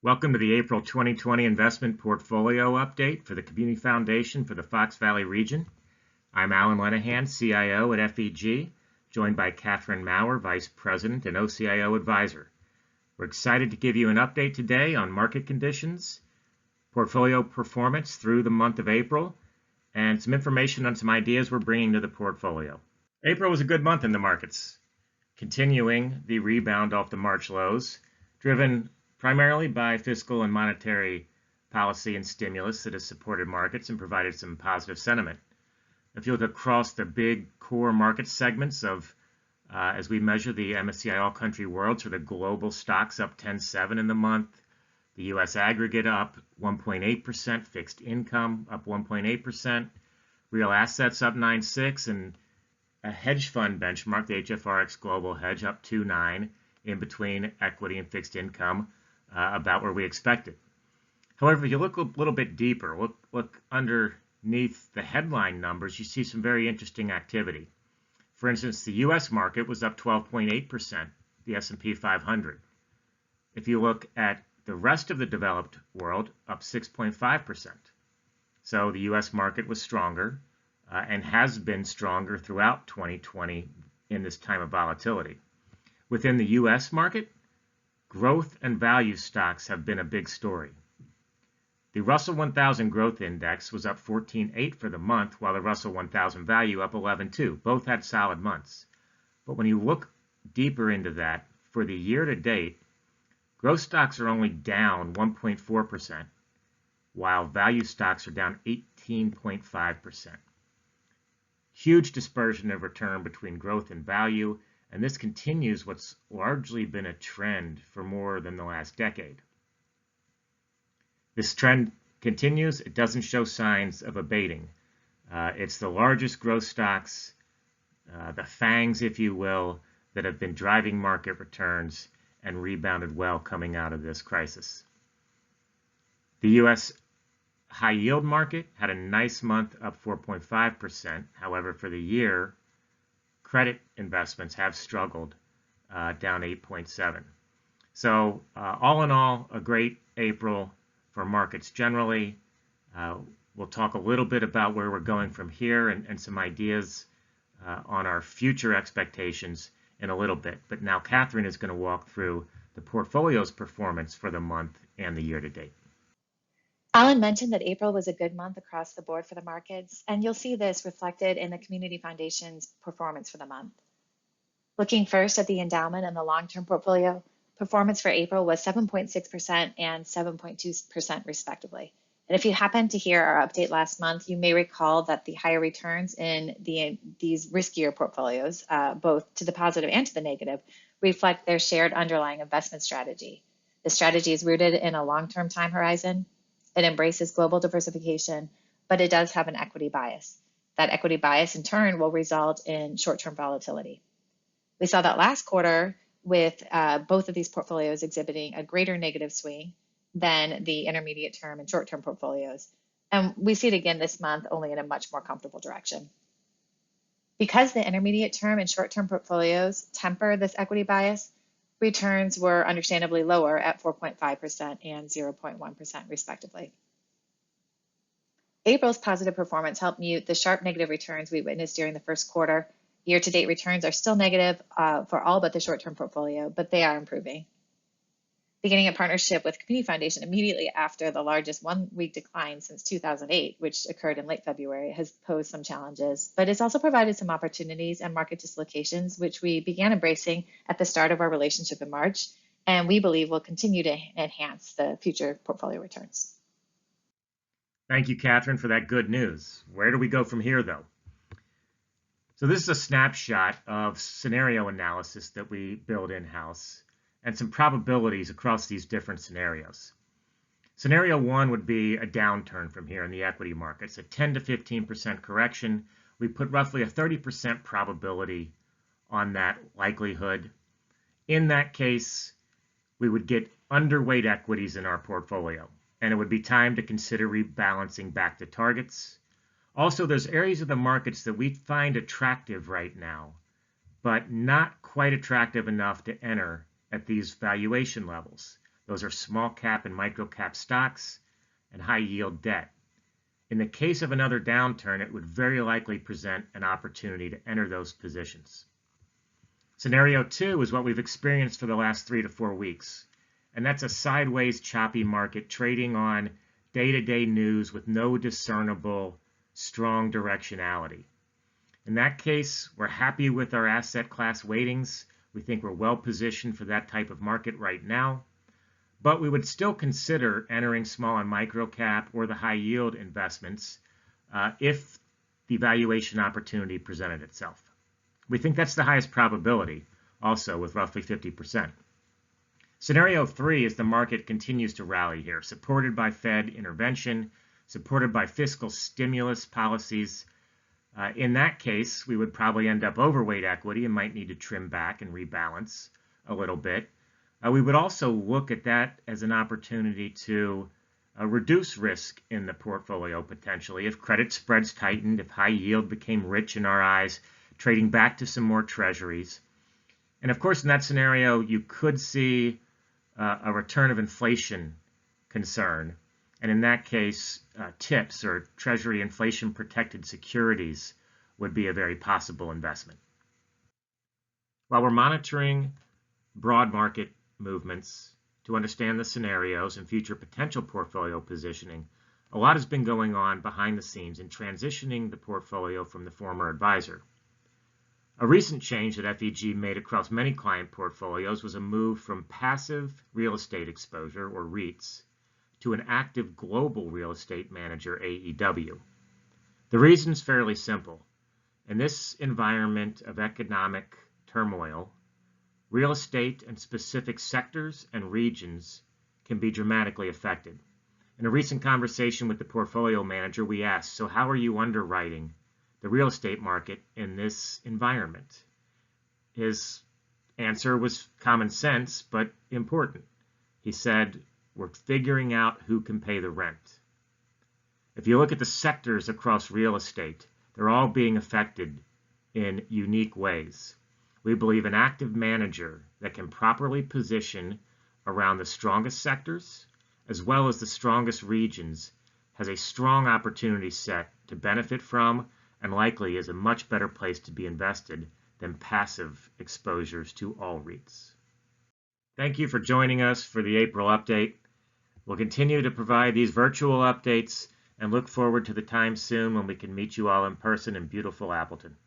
Welcome to the April 2020 investment portfolio update for the Community Foundation for the Fox Valley region. I'm Alan Lenahan, CIO at FEG, joined by Catherine Maurer, Vice President and OCIO Advisor. We're excited to give you an update today on market conditions, portfolio performance through the month of April, and some information on some ideas we're bringing to the portfolio. April was a good month in the markets, continuing the rebound off the March lows, driven primarily by fiscal and monetary policy and stimulus that has supported markets and provided some positive sentiment. If you look across the big core market segments as we measure the MSCI All Country World, so the global stocks up 10.7 in the month, the U.S. aggregate up 1.8%, fixed income up 1.8%, real assets up 9.6, and a hedge fund benchmark, the HFRX Global Hedge, up 2.9 in between equity and fixed income, about where we expected. However, if you look a little bit deeper, look underneath the headline numbers, you see some very interesting activity. For instance, the U.S. market was up 12.8%, the S&P 500. If you look at the rest of the developed world, up 6.5%. So the U.S. market was stronger and has been stronger throughout 2020 in this time of volatility. Within the U.S. market, growth and value stocks have been a big story. The Russell 1000 Growth Index was up 14.8 for the month, while the Russell 1000 Value up 11.2. Both had solid months. But when you look deeper into that, for the year to date, growth stocks are only down 1.4%, while value stocks are down 18.5%. Huge dispersion of return between growth and value, and this continues what's largely been a trend for more than the last decade. This trend continues. It doesn't show signs of abating. It's the largest growth stocks, the FANGs, if you will, that have been driving market returns and rebounded well coming out of this crisis. The U.S. high yield market had a nice month, up 4.5%. However, for the year, credit investments have struggled, down 8.7. So all in all, a great April for markets generally. We'll talk a little bit about where we're going from here and some ideas on our future expectations in a little bit. But now Catherine is going to walk through the portfolio's performance for the month and the year to date. Alan mentioned that April was a good month across the board for the markets, and you'll see this reflected in the Community Foundation's performance for the month. Looking first at the endowment and the long-term portfolio, performance for April was 7.6% and 7.2% respectively. And if you happened to hear our update last month, you may recall that the higher returns in these riskier portfolios, both to the positive and to the negative, reflect their shared underlying investment strategy. The strategy is rooted in a long-term time horizon. It embraces global diversification, but it does have an equity bias. That equity bias, in turn, will result in short-term volatility. We saw that last quarter with both of these portfolios exhibiting a greater negative swing than the intermediate term and short-term portfolios. And we see it again this month, only in a much more comfortable direction. Because the intermediate term and short-term portfolios temper this equity bias, returns were understandably lower at 4.5% and 0.1% respectively. April's positive performance helped mute the sharp negative returns we witnessed during the first quarter. Year-to-date returns are still negative for all but the short-term portfolio, but they are improving. Beginning a partnership with Community Foundation immediately after the largest one-week decline since 2008, which occurred in late February, has posed some challenges, but it's also provided some opportunities and market dislocations, which we began embracing at the start of our relationship in March, and we believe will continue to enhance the future portfolio returns. Thank you, Catherine, for that good news. Where do we go from here, though? So this is a snapshot of scenario analysis that we build in-house and some probabilities across these different scenarios. Scenario one would be a downturn from here in the equity markets, a 10 to 15% correction. We put roughly a 30% probability on that likelihood. In that case, we would get underweight equities in our portfolio, and it would be time to consider rebalancing back to targets. Also, there's areas of the markets that we find attractive right now, but not quite attractive enough to enter at these valuation levels. Those are small cap and micro cap stocks and high yield debt. In the case of another downturn, it would very likely present an opportunity to enter those positions. Scenario 2 is what we've experienced for the last 3 to 4 weeks, and that's a sideways choppy market trading on day-to-day news with no discernible strong directionality. In that case, we're happy with our asset class weightings. We think we're well positioned for that type of market right now, but we would still consider entering small and micro cap or the high yield investments if the valuation opportunity presented itself. We think that's the highest probability, also with roughly 50%. Scenario 3 is the market continues to rally here, supported by Fed intervention, supported by fiscal stimulus policies. In that case, we would probably end up overweight equity and might need to trim back and rebalance a little bit. We would also look at that as an opportunity to reduce risk in the portfolio potentially if credit spreads tightened, if high yield became rich in our eyes, trading back to some more treasuries. And of course, in that scenario, you could see a return of inflation concern. And in that case, TIPS or Treasury inflation protected securities would be a very possible investment. While we're monitoring broad market movements to understand the scenarios and future potential portfolio positioning, a lot has been going on behind the scenes in transitioning the portfolio from the former advisor. A recent change that FEG made across many client portfolios was a move from passive real estate exposure, or REITs, to an active global real estate manager, AEW. The reason is fairly simple. In this environment of economic turmoil, real estate and specific sectors and regions can be dramatically affected. In a recent conversation with the portfolio manager, we asked, so how are you underwriting the real estate market in this environment? His answer was common sense, but important. He said, we're figuring out who can pay the rent. If you look at the sectors across real estate, they're all being affected in unique ways. We believe an active manager that can properly position around the strongest sectors as well as the strongest regions has a strong opportunity set to benefit from and likely is a much better place to be invested than passive exposures to all REITs. Thank you for joining us for the April update. We'll continue to provide these virtual updates and look forward to the time soon when we can meet you all in person in beautiful Appleton.